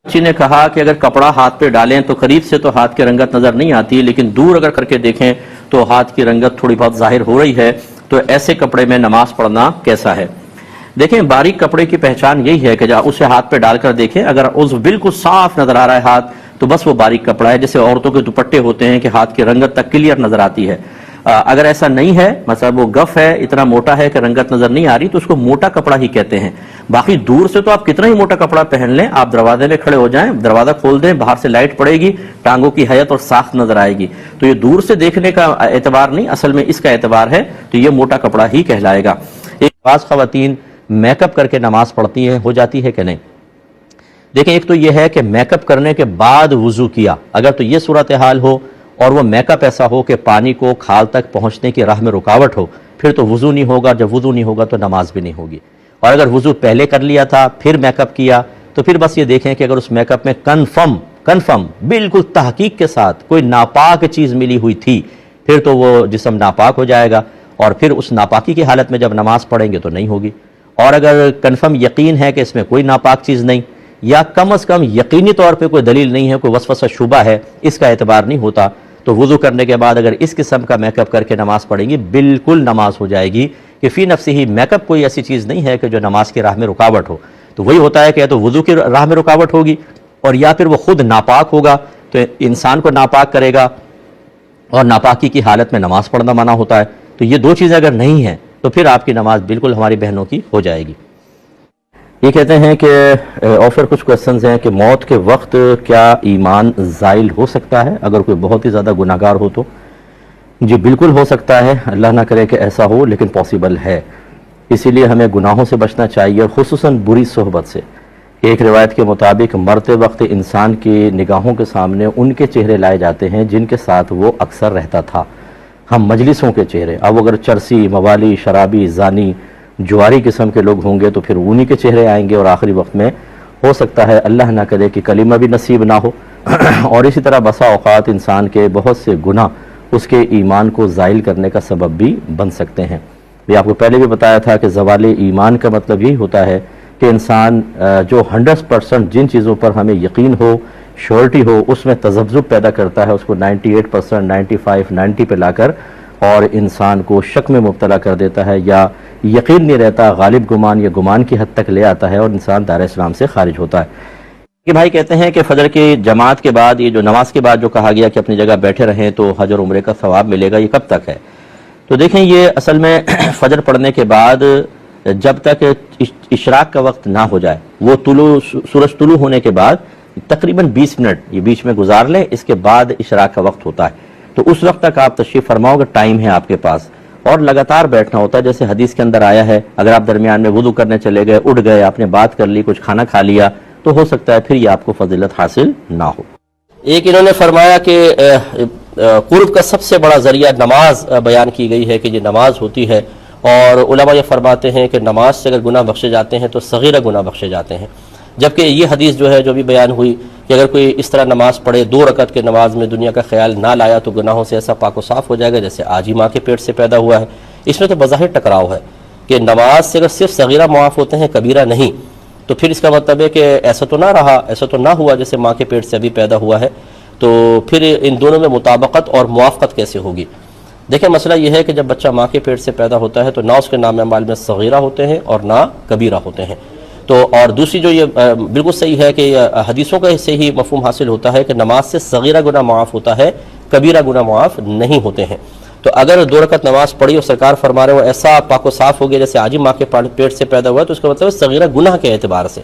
بچی نے کہا کہ اگر کپڑا ہاتھ پہ ڈالیں تو قریب سے تو ہاتھ کی رنگت نظر نہیں آتی، لیکن دور اگر کر کے دیکھیں تو ہاتھ کی رنگت تھوڑی بہت ظاہر ہو رہی ہے، تو ایسے کپڑے میں نماز پڑھنا کیسا ہے؟ دیکھیں، باریک کپڑے کی پہچان یہی ہے کہ جب اسے ہاتھ پہ ڈال کر دیکھیں، اگر عضو بالکل صاف نظر آ رہا ہے ہاتھ، تو بس وہ باریک کپڑا ہے، جیسے عورتوں کے دوپٹے ہوتے ہیں کہ ہاتھ کی رنگت تک کلیئر نظر آتی ہے۔ اگر ایسا نہیں ہے، مثلا وہ گف ہے، اتنا موٹا ہے کہ رنگت نظر نہیں آ رہی، تو اس کو موٹا کپڑا ہی کہتے ہیں۔ باقی دور سے تو آپ کتنا ہی موٹا کپڑا پہن لیں، آپ دروازے میں کھڑے ہو جائیں، دروازہ کھول دیں، باہر سے لائٹ پڑے گی، ٹانگوں کی حیت اور ساخت نظر آئے گی، تو یہ دور سے دیکھنے کا اعتبار نہیں، اصل میں اس کا اعتبار ہے، تو یہ موٹا کپڑا ہی کہلائے گا۔ ایک بعض خواتین میک اپ کر کے نماز پڑھتی ہیں، ہو جاتی ہے کہ نہیں؟ دیکھیں، ایک تو یہ ہے کہ میک اپ کرنے کے بعد وضو کیا، اگر تو یہ صورتحال ہو اور وہ میک اپ ایسا ہو کہ پانی کو کھال تک پہنچنے کی راہ میں رکاوٹ ہو، پھر تو وضو نہیں ہوگا، جب وضو نہیں ہوگا تو نماز بھی نہیں ہوگی۔ اور اگر وضو پہلے کر لیا تھا پھر میک اپ کیا، تو پھر بس یہ دیکھیں کہ اگر اس میک اپ میں کنفرم بالکل تحقیق کے ساتھ کوئی ناپاک چیز ملی ہوئی تھی، پھر تو وہ جسم ناپاک ہو جائے گا، اور پھر اس ناپاکی کی حالت میں جب نماز پڑھیں گے تو نہیں ہوگی۔ اور اگر کنفرم یقین ہے کہ اس میں کوئی ناپاک چیز نہیں، یا کم از کم یقینی طور پہ کوئی دلیل نہیں ہے، کوئی وسوسہ شبہ ہے، اس کا اعتبار نہیں ہوتا، تو وضو کرنے کے بعد اگر اس قسم کا میک اپ کر کے نماز پڑھیں گی، بالکل نماز ہو جائے گی، کہ فی نفسی ہی میک اپ کوئی ایسی چیز نہیں ہے کہ جو نماز کی راہ میں رکاوٹ ہو۔ تو وہی ہوتا ہے کہ یا تو وضو کی راہ میں رکاوٹ ہوگی، اور یا پھر وہ خود ناپاک ہوگا، تو انسان کو ناپاک کرے گا، اور ناپاکی کی حالت میں نماز پڑھنا منع ہوتا ہے۔ تو یہ دو چیزیں اگر نہیں ہیں تو پھر آپ کی نماز بالکل ہماری بہنوں کی ہو جائے گی۔ یہ کہتے ہیں کہ اور پھر کچھ کوسچنز ہیں کہ موت کے وقت کیا ایمان زائل ہو سکتا ہے اگر کوئی بہت ہی زیادہ گناہگار ہو تو؟ جی بالکل ہو سکتا ہے، اللہ نہ کرے کہ ایسا ہو، لیکن پاسبل ہے۔ اسی لیے ہمیں گناہوں سے بچنا چاہیے، خصوصاً بری صحبت سے۔ ایک روایت کے مطابق مرتے وقت انسان کی نگاہوں کے سامنے ان کے چہرے لائے جاتے ہیں جن کے ساتھ وہ اکثر رہتا تھا، ہم مجلسوں کے چہرے۔ اب اگر چرسی، موالی، شرابی، زانی، جواری قسم کے لوگ ہوں گے تو پھر انہی کے چہرے آئیں گے، اور آخری وقت میں ہو سکتا ہے اللہ نہ کرے کہ کلمہ بھی نصیب نہ ہو۔ اور اسی طرح بسا اوقات انسان کے بہت سے گناہ اس کے ایمان کو زائل کرنے کا سبب بھی بن سکتے ہیں۔ یہ آپ کو پہلے بھی بتایا تھا کہ زوال ایمان کا مطلب یہی ہوتا ہے کہ انسان جو 100% جن چیزوں پر ہمیں یقین ہو، شورٹی ہو، اس میں تذبذب پیدا کرتا ہے، اس کو 98%، 95، 90 پہ لا کر، اور انسان کو شک میں مبتلا کر دیتا ہے، یا یقین نہیں رہتا، غالب گمان یا گمان کی حد تک لے آتا ہے، اور انسان دار اسلام سے خارج ہوتا ہے۔ کہ بھائی کہتے ہیں کہ فجر کی جماعت کے بعد، یہ جو نماز کے بعد جو کہا گیا کہ اپنی جگہ بیٹھے رہیں تو حج اور عمرے کا ثواب ملے گا، یہ کب تک ہے؟ تو دیکھیں، یہ اصل میں فجر پڑھنے کے بعد جب تک اشراق کا وقت نہ ہو جائے، وہ سورج طلوع ہونے کے بعد تقریباً 20 منٹ یہ بیچ میں گزار لیں، اس کے بعد اشراق کا وقت ہوتا ہے، تو اس وقت تک آپ تشریف فرماؤ گے، ٹائم ہے آپ کے پاس، اور لگاتار بیٹھنا ہوتا ہے، جیسے حدیث کے اندر آیا ہے، اگر آپ درمیان میں وضو کرنے چلے گئے، اٹھ گئے، آپ نے بات کر لی، کچھ کھانا کھا لیا، تو ہو سکتا ہے پھر یہ آپ کو فضیلت حاصل نہ ہو۔ ایک انہوں نے فرمایا کہ قرب کا سب سے بڑا ذریعہ نماز بیان کی گئی ہے کہ یہ نماز ہوتی ہے، اور علماء یہ فرماتے ہیں کہ نماز سے اگر گناہ بخشے جاتے ہیں تو صغیرہ گناہ بخشے جاتے ہیں، جبکہ یہ حدیث جو ہے جو بھی بیان ہوئی کہ اگر کوئی اس طرح نماز پڑھے، 2 رکعت کے نماز میں دنیا کا خیال نہ لایا تو گناہوں سے ایسا پاک و صاف ہو جائے گا جیسے آج ہی ماں کے پیٹ سے پیدا ہوا ہے۔ اس میں تو بظاہر ٹکراؤ ہے کہ نماز سے اگر صرف صغیرہ معاف ہوتے ہیں، کبیرہ نہیں، تو پھر اس کا مطلب ہے کہ ایسا تو نہ رہا، ایسا تو نہ ہوا جیسے ماں کے پیٹ سے ابھی پیدا ہوا ہے، تو پھر ان دونوں میں مطابقت اور موافقت کیسے ہوگی؟ دیکھیں، مسئلہ یہ ہے کہ جب بچہ ماں کے پیٹ سے پیدا ہوتا ہے تو نہ اس کے نام اعمال میں صغیرہ ہوتے ہیں اور نہ کبیرہ ہوتے ہیں، تو اور دوسری جو یہ بالکل صحیح ہے کہ حدیثوں کا سے ہی مفہوم حاصل ہوتا ہے کہ نماز سے صغیرہ گناہ معاف ہوتا ہے، کبیرہ گناہ معاف نہیں ہوتے ہیں۔ تو اگر 2 رکعت نماز پڑھی اور سرکار فرما رہے ہو ایسا پاک و صاف ہو گیا جیسے آج ہی ماں کے پیٹ سے پیدا ہوا ہے، تو اس کا مطلب ہے صغیرہ گناہ کے اعتبار سے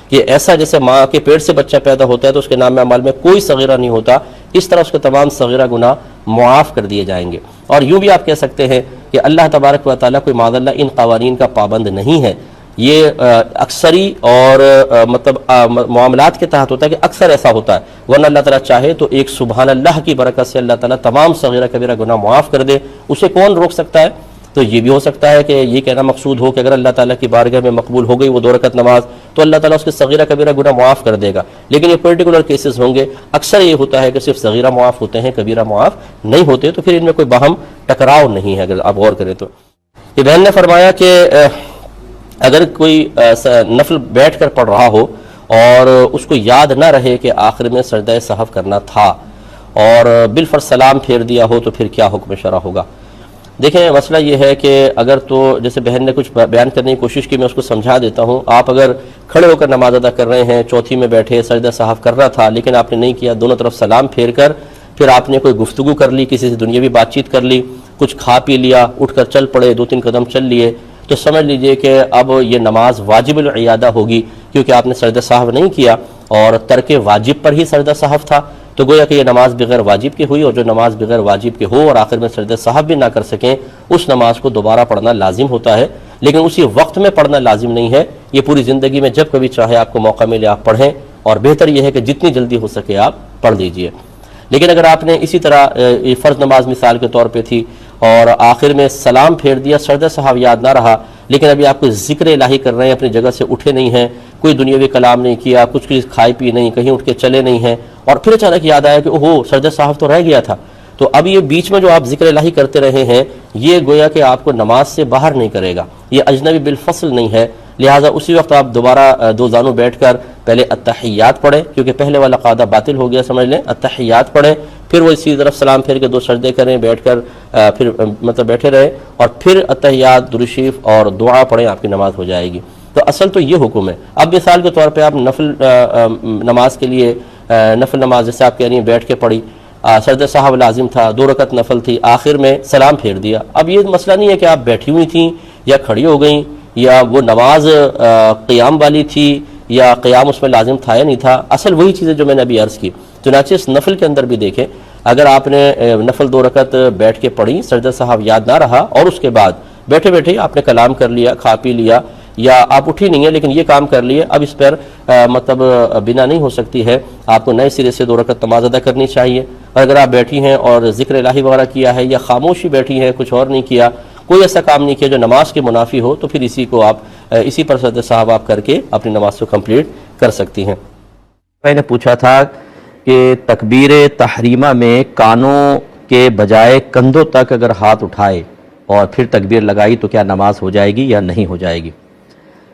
کہ ایسا جیسے ماں کے پیٹ سے بچہ پیدا ہوتا ہے تو اس کے نام اعمال میں کوئی صغیرہ نہیں ہوتا، اس طرح اس کے تمام صغیرہ گناہ معاف کر دیے جائیں گے۔ اور یوں بھی آپ کہہ سکتے ہیں کہ اللہ تبارک و تعالیٰ کوئی معاذ اللہ ان قوانین کا پابند نہیں ہے، یہ اکثری اور مطلب معاملات کے تحت ہوتا ہے کہ اکثر ایسا ہوتا ہے، ورنہ اللہ تعالیٰ چاہے تو ایک سبحان اللہ کی برکت سے اللہ تعالیٰ تمام صغیرہ کبیرہ گناہ معاف کر دے، اسے کون روک سکتا ہے؟ تو یہ بھی ہو سکتا ہے کہ یہ کہنا مقصود ہو کہ اگر اللہ تعالیٰ کی بارگاہ میں مقبول ہو گئی وہ 2 رکعت نماز تو اللہ تعالیٰ اس کے صغیرہ کبیرہ گناہ معاف کر دے گا، لیکن یہ پرٹیکولر کیسز ہوں گے، اکثر یہ ہوتا ہے کہ صرف صغیرہ معاف ہوتے ہیں، کبیرہ معاف نہیں ہوتے، تو پھر ان میں کوئی باہم ٹکراؤ نہیں ہے اگر آپ غور کریں تو۔ یہ بہن نے فرمایا کہ اگر کوئی نفل بیٹھ کر پڑھ رہا ہو اور اس کو یاد نہ رہے کہ آخر میں سجدہ سہو کرنا تھا اور بالفرض سلام پھیر دیا ہو تو پھر کیا حکم شرع ہوگا؟ دیکھیں مسئلہ یہ ہے کہ اگر تو جیسے بہن نے کچھ بیان کرنے کی کوشش کی، میں اس کو سمجھا دیتا ہوں. آپ اگر کھڑے ہو کر نماز ادا کر رہے ہیں، چوتھی میں بیٹھے سجدہ سہو کرنا تھا لیکن آپ نے نہیں کیا، دونوں طرف سلام پھیر کر پھر آپ نے کوئی گفتگو کر لی، کسی سے دنیاوی بات چیت کر لی، کچھ کھا پی لیا، اٹھ کر چل پڑے، 2-3 قدم چل لیے، تو سمجھ لیجئے کہ اب یہ نماز واجب العیادہ ہوگی، کیونکہ آپ نے سجدہ سہو نہیں کیا اور ترک واجب پر ہی سجدہ سہو تھا. تو گویا کہ یہ نماز بغیر واجب کی ہوئی، اور جو نماز بغیر واجب کے ہو اور آخر میں سجدہ سہو بھی نہ کر سکیں، اس نماز کو دوبارہ پڑھنا لازم ہوتا ہے، لیکن اسی وقت میں پڑھنا لازم نہیں ہے. یہ پوری زندگی میں جب کبھی چاہے آپ کو موقع ملے آپ پڑھیں، اور بہتر یہ ہے کہ جتنی جلدی ہو سکے آپ پڑھ لیجئے. لیکن اگر آپ نے اسی طرح یہ فرض نماز مثال کے طور پہ تھی اور آخر میں سلام پھیر دیا، سجدہ سہو یاد نہ رہا، لیکن ابھی آپ کو ذکر الہی کر رہے ہیں، اپنی جگہ سے اٹھے نہیں ہیں، کوئی دنیاوی کلام نہیں کیا، کچھ چیز کھائی پی نہیں، کہیں اٹھ کے چلے نہیں ہیں، اور پھر اچانک یاد آیا کہ اوہو سجدہ سہو تو رہ گیا تھا، تو اب یہ بیچ میں جو آپ ذکر الہی کرتے رہے ہیں یہ گویا کہ آپ کو نماز سے باہر نہیں کرے گا، یہ اجنبی بالفصل نہیں ہے. لہٰذا اسی وقت آپ دوبارہ دو زانوں بیٹھ کر پہلے التحیات پڑھیں، کیونکہ پہلے والا قاعدہ باطل ہو گیا سمجھ لیں. التحیات پڑھیں، پھر وہ اسی طرف سلام پھیر کے 2 سجدے کریں، بیٹھ کر پھر مطلب بیٹھے رہیں، اور پھر التحیات، درود شریف اور دعا پڑھیں، آپ کی نماز ہو جائے گی. تو اصل تو یہ حکم ہے. اب مثال کے طور پہ آپ نفل نماز کے لیے، نفل نماز جیسے آپ کہہ رہی ہیں بیٹھ کے پڑھی، سجدہ سہو لازم تھا، 2 رکعت نفل تھی، آخر میں سلام پھیر دیا. اب یہ مسئلہ نہیں ہے کہ آپ بیٹھی ہوئی تھیں یا کھڑی ہو گئیں یا وہ نماز قیام والی تھی یا قیام اس میں لازم تھا یا نہیں تھا، اصل وہی چیزیں جو میں نے ابھی عرض کی. چنانچہ اس نفل کے اندر بھی دیکھیں، اگر آپ نے نفل 2 رکعت بیٹھ کے پڑھی، سجدہ سہو یاد نہ رہا اور اس کے بعد بیٹھے بیٹھے آپ نے کلام کر لیا، کھا پی لیا، یا آپ اٹھی نہیں ہے لیکن یہ کام کر لیے، اب اس پر مطلب بنا نہیں ہو سکتی ہے، آپ کو نئے سرے سے 2 رکعت نماز ادا کرنی چاہیے. اور اگر آپ بیٹھی ہیں اور ذکر الہی وغیرہ کیا ہے یا خاموشی بیٹھی ہیں، کچھ اور نہیں کیا، کوئی ایسا کام نہیں کیا جو نماز کے منافی ہو، تو پھر اسی کو آپ اسی پر سجدہ سہو آپ کر کے اپنی نماز کو کمپلیٹ کر سکتی ہیں. میں نے پوچھا تھا کہ تکبیر تحریمہ میں کانوں کے بجائے کندھوں تک اگر ہاتھ اٹھائے اور پھر تکبیر لگائی تو کیا نماز ہو جائے گی یا نہیں ہو جائے گی؟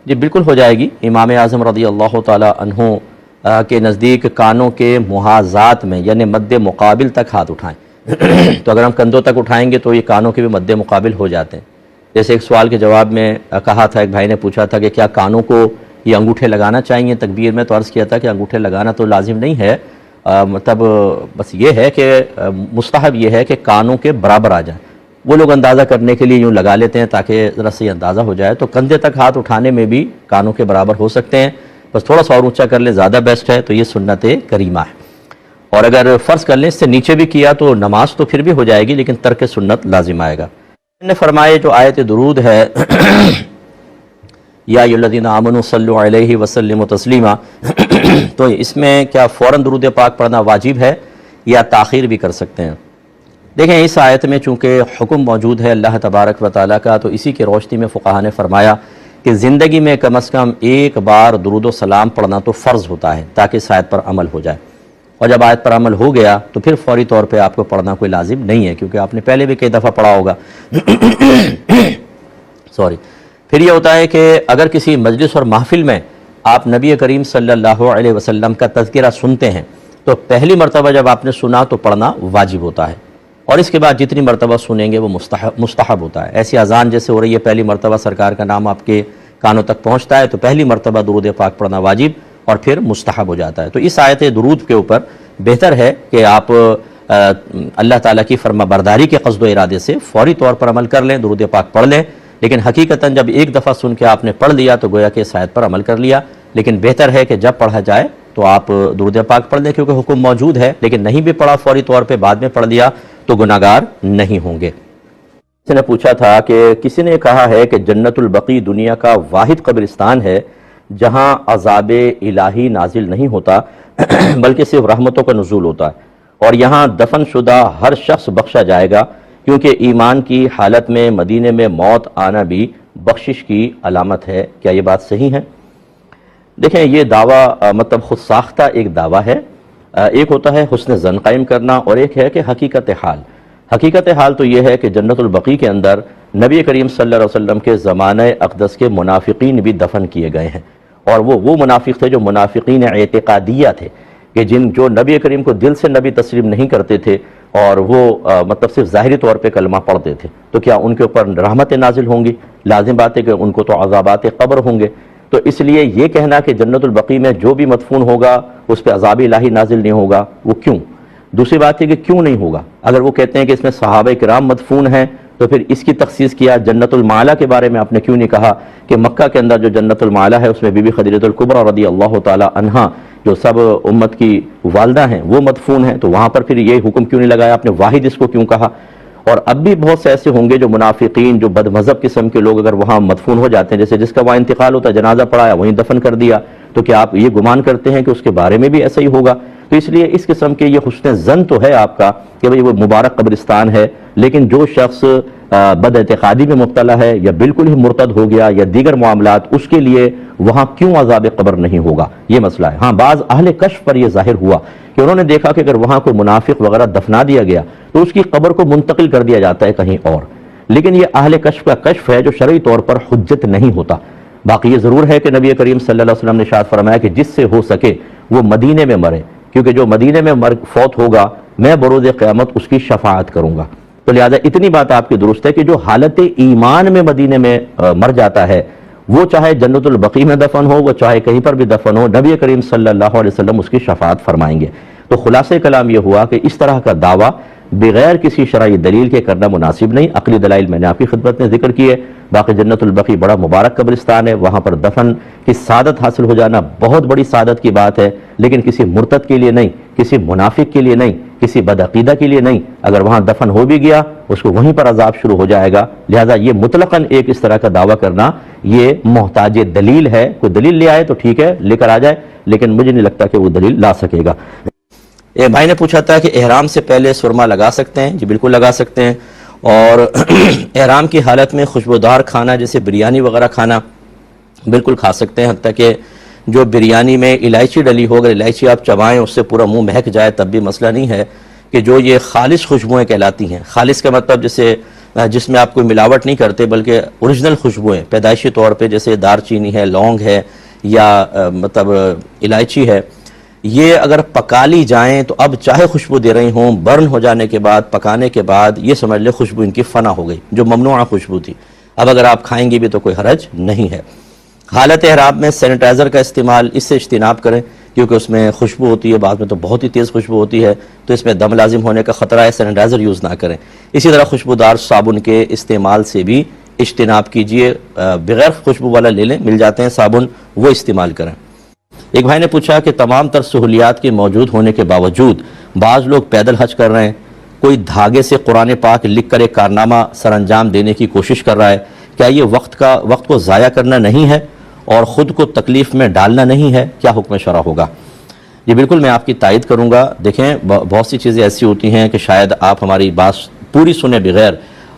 جی بالکل ہو جائے گی. امام اعظم رضی اللہ تعالی عنہ کے نزدیک کانوں کے محاذات میں یعنی مد مقابل تک ہاتھ اٹھائیں. تو اگر ہم کندھوں تک اٹھائیں گے تو یہ کانوں کے بھی مد مقابل ہو جاتے ہیں. جیسے ایک سوال کے جواب میں کہا تھا، ایک بھائی نے پوچھا تھا کہ کیا کانوں کو یہ انگوٹھے لگانا چاہیے تکبیر میں؟ تو عرض کیا تھا کہ انگوٹھے لگانا تو لازم نہیں ہے، مطلب بس یہ ہے کہ مستحب یہ ہے کہ کانوں کے برابر آ جائے. وہ لوگ اندازہ کرنے کے لیے یوں لگا لیتے ہیں تاکہ ذرا سے اندازہ ہو جائے. تو کندھے تک ہاتھ اٹھانے میں بھی کانوں کے برابر ہو سکتے ہیں، بس تھوڑا سا اور اونچا کر لیں زیادہ بیسٹ ہے. تو یہ سنت کریمہ ہے. اور اگر فرض کر لیں اس سے نیچے بھی کیا تو نماز تو پھر بھی ہو جائے گی لیکن ترک سنت لازم آئے گا. نے فرمائے جو آیت درود ہے یا ایھا الذین آمنوا صلوا علیہ وسلموا تسلیما، تو اس میں کیا فوراً درود پاک پڑھنا واجب ہے یا تاخیر بھی کر سکتے ہیں؟ دیکھیں اس آیت میں چونکہ حکم موجود ہے اللہ تبارک و تعالیٰ کا، تو اسی کی روشنی میں فقہاء نے فرمایا کہ زندگی میں کم از کم ایک بار درود و سلام پڑھنا تو فرض ہوتا ہے تاکہ اس آیت پر عمل ہو جائے. اور جب آیت پر عمل ہو گیا تو پھر فوری طور پہ آپ کو پڑھنا کوئی لازم نہیں ہے، کیونکہ آپ نے پہلے بھی کئی دفعہ پڑھا ہوگا. پھر یہ ہوتا ہے کہ اگر کسی مجلس اور محفل میں آپ نبی کریم صلی اللہ علیہ وسلم کا تذکرہ سنتے ہیں تو پہلی مرتبہ جب آپ نے سنا تو پڑھنا واجب ہوتا ہے، اور اس کے بعد جتنی مرتبہ سنیں گے وہ مستحب ہوتا ہے. ایسی اذان جیسے ہو رہی ہے، پہلی مرتبہ سرکار کا نام آپ کے کانوں تک پہنچتا ہے تو پہلی مرتبہ درود پاک پڑھنا واجب اور پھر مستحب ہو جاتا ہے. تو اس آیت درود کے اوپر بہتر ہے کہ آپ اللہ تعالیٰ کی فرما برداری کے قصد و ارادے سے فوری طور پر عمل کر لیں، درود پاک پڑھ لیں. لیکن حقیقتاً جب ایک دفعہ سن کے آپ نے پڑھ لیا تو گویا کہ اس آیت پر عمل کر لیا. لیکن بہتر ہے کہ جب پڑھا جائے تو آپ درود پاک پڑھ لیں، کیونکہ حکم موجود ہے. لیکن نہیں بھی پڑھا فوری طور پہ بعد میں پڑھ لیا تو گناہگار نہیں ہوں گے. کسی نے پوچھا تھا کہ کسی نے کہا ہے کہ جنت البقیع دنیا کا واحد قبرستان ہے جہاں عذاب الہی نازل نہیں ہوتا بلکہ صرف رحمتوں کا نزول ہوتا ہے، اور یہاں دفن شدہ ہر شخص بخشا جائے گا، کیونکہ ایمان کی حالت میں مدینے میں موت آنا بھی بخشش کی علامت ہے. کیا یہ بات صحیح ہے؟ دیکھیں یہ دعویٰ مطلب خود ساختہ ایک دعویٰ ہے. ایک ہوتا ہے حسن ظن قائم کرنا اور ایک ہے کہ حقیقت حال. حقیقت حال تو یہ ہے کہ جنت البقیع کے اندر نبی کریم صلی اللہ علیہ وسلم کے زمانہ اقدس کے منافقین بھی دفن کیے گئے ہیں، اور وہ منافق تھے جو منافقین اعتقادیہ تھے، کہ جو نبی کریم کو دل سے نبی تسلیم نہیں کرتے تھے اور وہ مطلب صرف ظاہری طور پہ کلمہ پڑھتے تھے، تو کیا ان کے اوپر رحمتیں نازل ہوں گی؟ لازم بات ہے کہ ان کو تو عذابات قبر ہوں گے۔ تو اس لیے یہ کہنا کہ جنت البقیع میں جو بھی مدفون ہوگا اس پہ عذاب الہی نازل نہیں ہوگا، وہ کیوں؟ دوسری بات ہے کہ کیوں نہیں ہوگا؟ اگر وہ کہتے ہیں کہ اس میں صحابہ کرام مدفون ہیں تو پھر اس کی تخصیص کیا جنت المعلا کے بارے میں آپ نے کیوں نہیں کہا کہ مکہ کے اندر جو جنت المعلا ہے اس میں بی بی خدیجہ الکبریٰ رضی اللہ تعالی عنہا جو سب امت کی والدہ ہیں وہ مدفون ہیں، تو وہاں پر پھر یہ حکم کیوں نہیں لگایا آپ نے؟ واحد اس کو کیوں کہا؟ اور اب بھی بہت سے ایسے ہوں گے جو منافقین، جو بد مذہب قسم کے لوگ اگر وہاں مدفون ہو جاتے ہیں، جیسے جس کا وہاں انتقال ہوتا ہے، جنازہ پڑھایا وہیں دفن کر دیا، تو کیا آپ یہ گمان کرتے ہیں کہ اس کے بارے میں بھی ایسا ہی ہوگا؟ تو اس لیے اس قسم کے یہ حسن ظن تو ہے آپ کا کہ بھئی وہ مبارک قبرستان ہے، لیکن جو شخص بد اعتقادی میں مبتلا ہے یا بالکل ہی مرتد ہو گیا یا دیگر معاملات، اس کے لیے وہاں کیوں عذاب قبر نہیں ہوگا، یہ مسئلہ ہے۔ ہاں بعض اہل کشف پر یہ ظاہر ہوا کہ انہوں نے دیکھا کہ اگر وہاں کوئی منافق وغیرہ دفنا دیا گیا تو اس کی قبر کو منتقل کر دیا جاتا ہے کہیں اور، لیکن یہ اہل کشف کا کشف ہے جو شرعی طور پر حجت نہیں ہوتا۔ باقی یہ ضرور ہے کہ نبی کریم صلی اللہ علیہ وسلم نے ارشاد فرمایا کہ جس سے ہو سکے وہ مدینے میں مرے، کیونکہ جو مدینے میں فوت ہوگا میں بروز قیامت اس کی شفاعت کروں گا۔ تو لہٰذا اتنی بات آپ کی درست ہے کہ جو حالت ایمان میں مدینے میں مر جاتا ہے وہ چاہے جنت البقیع میں دفن ہو، وہ چاہے کہیں پر بھی دفن ہو، نبی کریم صلی اللہ علیہ وسلم اس کی شفاعت فرمائیں گے۔ تو خلاصہ کلام یہ ہوا کہ اس طرح کا دعویٰ بغیر کسی شرعی دلیل کے کرنا مناسب نہیں۔ عقلی دلائل میں نے آپ کی خدمت میں ذکر کی ہے۔ باقی جنت البقیع بڑا مبارک قبرستان ہے، وہاں پر دفن کی سعادت حاصل ہو جانا بہت بڑی سعادت کی بات ہے، لیکن کسی مرتد کے لیے نہیں، کسی منافق کے لیے نہیں، کسی بدعقیدہ کے لیے نہیں۔ اگر وہاں دفن ہو بھی گیا اس کو وہیں پر عذاب شروع ہو جائے گا۔ لہٰذا یہ مطلقاً ایک اس طرح کا دعویٰ کرنا یہ محتاج دلیل ہے۔ کوئی دلیل لے آئے تو ٹھیک ہے، لے کر آ جائے، لیکن مجھے نہیں لگتا کہ وہ دلیل لا سکے گا۔ ایک بھائی نے پوچھا تھا کہ احرام سے پہلے سرما لگا سکتے ہیں؟ جی بالکل لگا سکتے ہیں، اور احرام کی حالت میں خوشبودار کھانا جیسے بریانی وغیرہ کھانا بالکل کھا سکتے ہیں، حتیٰ کہ جو بریانی میں الائچی ڈلی ہو، اگر الائچی آپ چبائیں اس سے پورا منہ مہک جائے تب بھی مسئلہ نہیں ہے، کہ جو یہ خالص خوشبوئیں کہلاتی ہیں۔ خالص کا مطلب جس میں آپ کوئی ملاوٹ نہیں کرتے بلکہ اوریجنل خوشبوئیں پیدائشی طور پہ، جیسے دار چینی ہے، لونگ ہے، یا مطلب الائچی ہے، یہ اگر پکا لی جائیں تو اب چاہے خوشبو دے رہی ہوں، برن ہو جانے کے بعد، پکانے کے بعد یہ سمجھ لے خوشبو ان کی فنا ہو گئی، جو ممنوعہ خوشبو تھی۔ اب اگر آپ کھائیں گے بھی تو کوئی حرج نہیں ہے۔ حالت احرام میں سینیٹائزر کا استعمال اس سے اجتناب کریں، کیونکہ اس میں خوشبو ہوتی ہے، بعد میں تو بہت ہی تیز خوشبو ہوتی ہے، تو اس میں دم لازم ہونے کا خطرہ ہے، سینیٹائزر یوز نہ کریں۔ اسی طرح خوشبودار صابن کے استعمال سے بھی اجتناب کیجئے، بغیر خوشبو والا لے لیں، مل جاتے ہیں صابن، وہ استعمال کریں۔ ایک بھائی نے پوچھا کہ تمام تر سہولیات کے موجود ہونے کے باوجود بعض لوگ پیدل حج کر رہے ہیں، کوئی دھاگے سے قرآن پاک لکھ کر ایک کارنامہ سر انجام دینے کی کوشش کر رہا ہے، کیا یہ وقت کو ضائع کرنا نہیں ہے اور خود کو تکلیف میں ڈالنا نہیں ہے؟ کیا حکم شرع ہوگا؟ یہ بالکل میں آپ کی تائید کروں گا۔ دیکھیں بہت سی چیزیں ایسی ہوتی ہیں کہ شاید آپ ہماری بات پوری سنے بغیر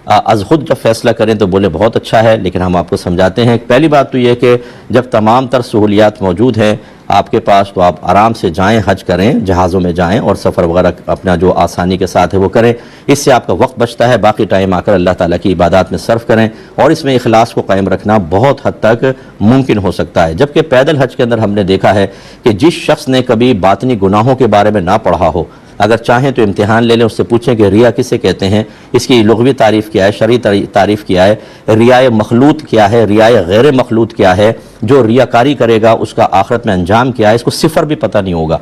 از خود جب فیصلہ کریں تو بولے بہت اچھا ہے، لیکن ہم آپ کو سمجھاتے ہیں۔ پہلی بات تو یہ کہ جب تمام تر سہولیات موجود ہیں آپ کے پاس تو آپ آرام سے جائیں، حج کریں، جہازوں میں جائیں اور سفر وغیرہ اپنا جو آسانی کے ساتھ ہے وہ کریں۔ اس سے آپ کا وقت بچتا ہے، باقی ٹائم آ کر اللہ تعالیٰ کی عبادات میں صرف کریں، اور اس میں اخلاص کو قائم رکھنا بہت حد تک ممکن ہو سکتا ہے۔ جبکہ پیدل حج کے اندر ہم نے دیکھا ہے کہ جس شخص نے کبھی باطنی گناہوں کے بارے میں نہ پڑھا ہو، اگر چاہیں تو امتحان لے لیں، اس سے پوچھیں کہ ریا کسے کہتے ہیں، اس کی لغوی تعریف کیا ہے، شرعی تعریف کیا ہے، ریائے مخلوط کیا ہے، ریائے غیر مخلوط کیا ہے، جو ریاکاری کرے گا اس کا آخرت میں انجام کیا ہے، اس کو صفر بھی پتہ نہیں ہوگا۔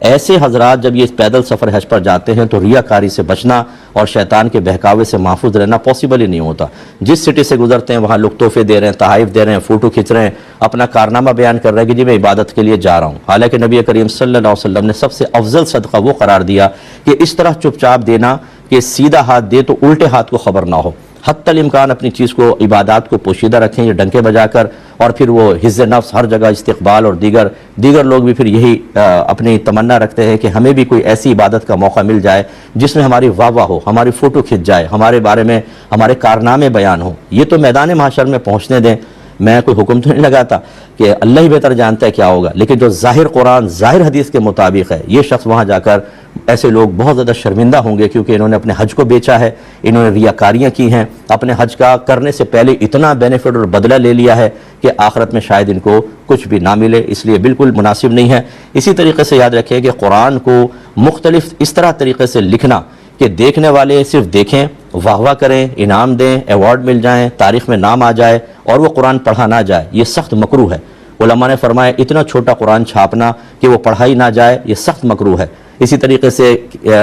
ایسے حضرات جب یہ پیدل سفر حج پر جاتے ہیں تو ریاکاری سے بچنا اور شیطان کے بہکاوے سے محفوظ رہنا پاسبل ہی نہیں ہوتا۔ جس سٹی سے گزرتے ہیں وہاں لوگ تحفے دے رہے ہیں، تحائف دے رہے ہیں، فوٹو کھینچ رہے ہیں، اپنا کارنامہ بیان کر رہے ہیں کہ جی میں عبادت کے لیے جا رہا ہوں، حالانکہ نبی کریم صلی اللہ علیہ وسلم نے سب سے افضل صدقہ وہ قرار دیا کہ اس طرح چپ چاپ دینا کہ سیدھا ہاتھ دے تو الٹے ہاتھ کو خبر نہ ہو۔ حتی الامکان اپنی چیز کو، عبادات کو پوشیدہ رکھیں، یہ ڈنکے بجا کر، اور پھر وہ حز نفس ہر جگہ استقبال، اور دیگر لوگ بھی پھر یہی اپنی تمنا رکھتے ہیں کہ ہمیں بھی کوئی ایسی عبادت کا موقع مل جائے جس میں ہماری واہ واہ ہو، ہماری فوٹو کھنچ جائے، ہمارے بارے میں ہمارے کارنامے بیان ہوں۔ یہ تو میدان محشر میں پہنچنے دیں، میں کوئی حکم تو نہیں لگاتا کہ اللہ ہی بہتر جانتا ہے کیا ہوگا، لیکن جو ظاہر قرآن ظاہر حدیث کے مطابق ہے یہ شخص وہاں جا کر ایسے لوگ بہت زیادہ شرمندہ ہوں گے، کیونکہ انہوں نے اپنے حج کو بیچا ہے، انہوں نے ریاکاریاں کی ہیں، اپنے حج کا کرنے سے پہلے اتنا بینیفٹ اور بدلہ لے لیا ہے کہ آخرت میں شاید ان کو کچھ بھی نہ ملے، اس لیے بالکل مناسب نہیں ہے۔ اسی طریقے سے یاد رکھیں کہ قرآن کو مختلف اس طرح طریقے سے لکھنا کہ دیکھنے والے صرف دیکھیں، واہ واہ کریں، انعام دیں، ایوارڈ مل جائیں، تاریخ میں نام آ جائے اور وہ قرآن پڑھا نہ جائے، یہ سخت مکروہ ہے۔ علماء نے فرمایا اتنا چھوٹا قرآن چھاپنا کہ وہ پڑھا ہی نہ جائے، یہ سخت مکروہ ہے۔ اسی طریقے سے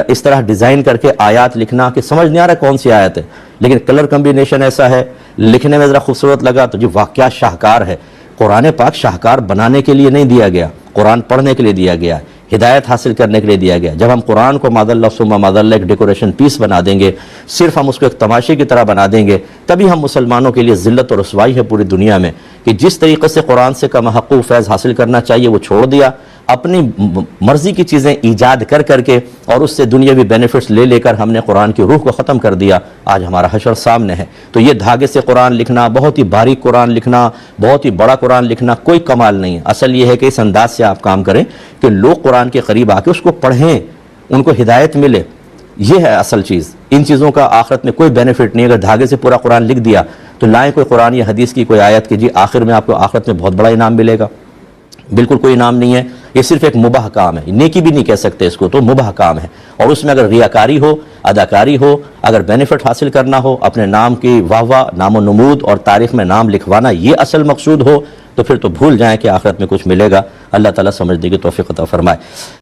اس طرح ڈیزائن کر کے آیات لکھنا کہ سمجھ نہیں آ رہا کون سی آیت ہے، لیکن کلر کمبینیشن ایسا ہے، لکھنے میں ذرا خوبصورت لگا تو یہ واقعہ شاہکار ہے۔ قرآن پاک شاہکار بنانے کے لیے نہیں دیا گیا، قرآن پڑھنے کے لیے دیا گیا، ہدایت حاصل کرنے کے لیے دیا گیا۔ جب ہم قرآن کو ماذ اللہ ثم ماذ اللہ ایک ڈیکوریشن پیس بنا دیں گے، صرف ہم اس کو ایک تماشے کی طرح بنا دیں گے، تبھی ہم مسلمانوں کے لیے ذلت اور رسوائی ہے پوری دنیا میں کہ جس طریقے سے قرآن سے کم حقوق فیض حاصل کرنا چاہیے وہ چھوڑ دیا، اپنی مرضی کی چیزیں ایجاد کر کر کے اور اس سے دنیاوی بینیفٹس لے لے کر ہم نے قرآن کی روح کو ختم کر دیا۔ آج ہمارا حشر سامنے ہے۔ تو یہ دھاگے سے قرآن لکھنا، بہت ہی باریک قرآن لکھنا، بہت ہی بڑا قرآن لکھنا کوئی کمال نہیں ہے۔ اصل یہ ہے کہ اس انداز سے آپ کام کریں کہ لوگ قرآن کے قریب آ کے اس کو پڑھیں، ان کو ہدایت ملے، یہ ہے اصل چیز۔ ان چیزوں کا آخرت میں کوئی بینیفٹ نہیں۔ اگر دھاگے سے پورا قرآن لکھ دیا تو لائیں کوئی قرآن یا حدیث کی کوئی آیت کہ جی آخر میں آپ کو آخرت میں بہت بڑا انعام ملے گا، بالکل کوئی انعام نہیں ہے۔ یہ صرف ایک مباح کام ہے، نیکی بھی نہیں کہہ سکتے اس کو، تو مباح کام ہے۔ اور اس میں اگر ریاکاری ہو، اداکاری ہو، اگر بینیفٹ حاصل کرنا ہو، اپنے نام کی واہ واہ، نام و نمود اور تاریخ میں نام لکھوانا یہ اصل مقصود ہو، تو پھر تو بھول جائیں کہ آخرت میں کچھ ملے گا۔ اللہ تعالیٰ سمجھنے کی توفیق عطا فرمائے۔